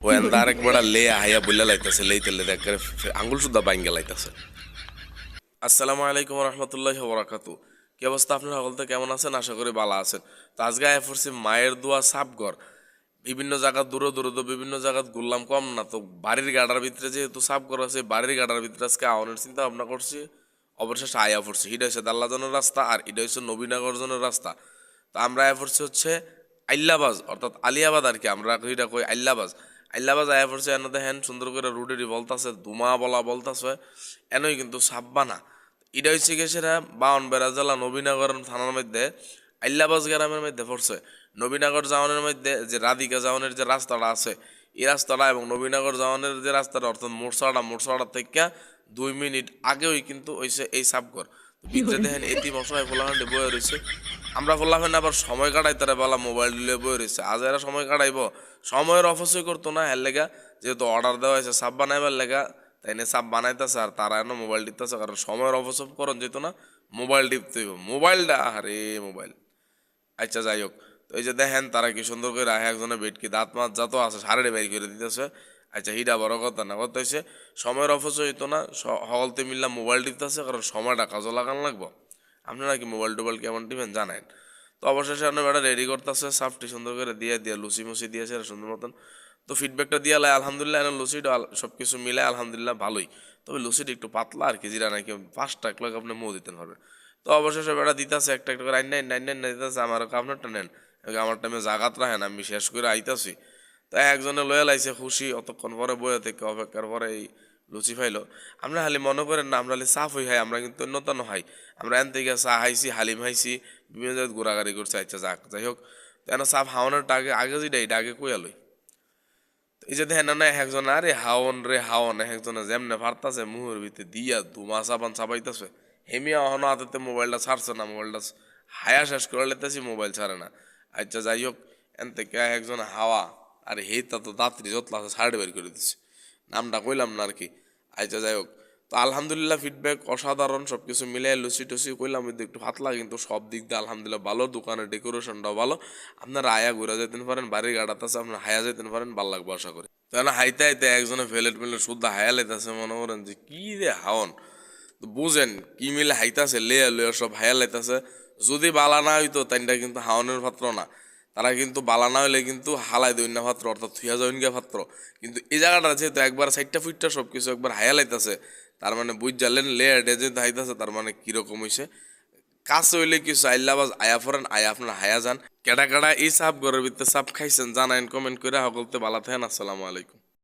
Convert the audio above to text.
ও এন্দা আরেক বেড়া লে হাইয়া বইলা লাইতাছে লেইতে লেতে একেবারে আঙ্গুল সুদ্ধা বাইঙ্গা লাইতাছে। আসসালামু আলাইকুম রহমতুল্লাহি ওয়া বারাকাতু। কি অবস্থা আপনারা সকলতে কেমন আছেন? আশা করি ভালো আছেন। তো আজকে আয়া পড়ছি মায়ের দোয়া সাবঘর। বিভিন্ন জায়গা দূরে দূরে তো বিভিন্ন জায়গা ঘুরলাম কম না, তো বাড়ির গাড়ার ভিতরে যেহেতু সাবঘর আছে, বাড়ির গাড়ার ভিতরে আজকে আওয়ানোর চিন্তা ভাবনা করছি। অবশেষে আয়া পড়ছি। এটা হচ্ছে দাল্লাজনের রাস্তা আর এটা হচ্ছে নবীনগর জনের রাস্তা। তো আমরা আয়া পড়ছি হচ্ছে আইল্লাবাজ অর্থাৎ আলিয়াবাদ আর কি, আমরা এটা কই আইল্লাবাজ। আইল্লাবাজ আয়া পড়ছে এনে দেখেন সুন্দর করে রুটেরই বলতাছে, ধুমা বলা বলতাছে, এনই কিন্তু সাব্বা না। এটা হচ্ছে গিয়ে সেটা বাউনবেড়া জেলা নবীনগর থানার মধ্যে আইল্লাবাজ গ্রামের মধ্যে পড়ছে। নবীনগর জাওয়ানের মধ্যে যে রাধিকা জাওয়ানের যে রাস্তাটা আছে, এই রাস্তাটা এবং নবীনগর জাওয়ানের যে রাস্তাটা অর্থাৎ মোরসাড়া থেকে 2 মিনিট আগেই কিন্তু হইছে এই সাবঘর। ভিতরে দেখেন এটি মশাই ফোলাহান্ডে বয়ে রয়েছে। আমরা ফোলাফেন আবার সময় কাটাই তারা বলা মোবাইল দিলে বয়ে রয়েছে। আজ এরা সময় কাটাইব, সময়ের অপচয় করতো না এর লেগা, যেহেতু অর্ডার দেওয়া হয়েছে সাব বানাইবার লেগা, তাই নিয়ে সাব বানাইতেছে আর তারা এনে মোবাইল টিপতেছে, কারণ সময়ের অপচয় করন যেত না, মোবাইল টিপতে হইব। মোবাইলটা আরে মোবাইল। আচ্ছা যাই হোক, তো এই যে দেখেন তারা কি সুন্দর করে একজনের বেটকি দাঁত মাছ যত আছে সারে বের করে দিতেছে। আচ্ছা হিডা বড় কথা না, কথা হচ্ছে সময়ের অপচয় হইতো না, সকলতে মিললাম মোবাইল টিপতেছে, কারণ সময়টা কাজও লাগান লাগবো। আপনারা কি মোবাইল টোবাইল কেমন টিপেন জানেন। তো অবশেষে আপনার বেটা রেডি করতেছে, সাফটি সুন্দর করে দিয়ে লুচি মুচি দিয়েছে সুন্দর মতন। তো ফিডব্যাকটা দিয়ে আলহামদুলিল্লাহ, এখন লুচিটা সব কিছু মিলে আলহামদুলিল্লাহ ভালোই। তবে লুচিটা একটু পাতলা আর কি, জিরা নাকি 5 টাকা আপনি মো দিতে পারবেন। তো অবশেষে বেড়া দিতেছে একটা একটা করে নাইন দিতেছে, আমার আপনারটা নেন, আমার টাইমে জাগাত রাখেন, আমি শেষ করে আইতাছি। তাই একজনে লয়াল আইছে খুশি, অতক্ষণ পরে বয়ে থেকে অপেক্ষার পরে এই লুচি ফাইলো। আমরা খালি মনে করেন না আমরা খালি সাফ হই হাই, আমরা কিন্তু নতুন হাই। আমরা এন থেকে চা হাইছি, হালিম হাইছি, বিভিন্ন জায়গায় ঘোরাঘুরি করছি। আচ্ছা যাই হোক, কেন সাফ হাওয়ানোর আগে যেটা এটা আগে কইয়ালই। এই যে দেখেন না একজন আরে হাওন রে হাওন, একজনে যেমনে ফারতাছে মুহের ভিতরে দিয়া ধুমা সাবান চাপাইতেছে। হেমিয়া অহনো হাতেতে মোবাইলটা ছাড়ছে না, মোবাইলটা হায়া শেষ করে লেতেছি, মোবাইল ছাড়ে না। আচ্ছা যাই হোক, এন থেকে একজন হাওয়া আর হেতা তো দাত্রী যতলা আছে ছাড়ে বের করে দিচ্ছে, নামটা কইলাম না আর কি। আচ্ছা যাই হোক, তো আলহামদুলিল্লাহ ফিডব্যাক অসাধারণ, সব কিছু মিলে লুচি টুচি কইলাম একটু পাতলা, কিন্তু সব দিক দিয়ে আলহামদুলিল্লাহ ভালো, দোকানের ডেকোরেশনটাও ভালো। আপনারা আয়া ঘুরে যেতে পারেন, বাড়ির গাড়াতে আছে, আপনারা হায়া যেতে পারেন, ভালো লাগবে আশা করি। তাহলে হাইতে হাইতে একজনে ফেলেট মিলে শুদ্ধ হায়া লাইতেছে, মনে করেন যে কি রে হাওন। তো বুঝেন কি মিলে হাইতাছে, লেয়া লেয়া সব হায়া লাইতেছে। যদি বালা না হইতো তাইটা কিন্তু হাওনের পাত্র না, তারা কিন্তু বালা না হইলে কিন্তু হালাই দৈন্য পাত্র অর্থাৎ থুয়া জৈনগা পাত্র। কিন্তু এই জায়গাটা যেহেতু একবার সাইডটা ফুইটটা সব কিছু একবার হায়া লাইতেছে, তার মানে বুঝ জানলেন লেয়ার ডেজে হাইতাছে, তার মানে কিরকম হইছে। কাছে হইলে কিছু আইল্লাবাজ আয়া ফরেন, আয়া আপনার হায়া যান। কেডা কেডা এই সাপ ঘরের ভিতরে সাপ খাইছেন জানাইন কমেন্ট করে, সকলতে ভালো থাকেন। আসসালামু আলাইকুম।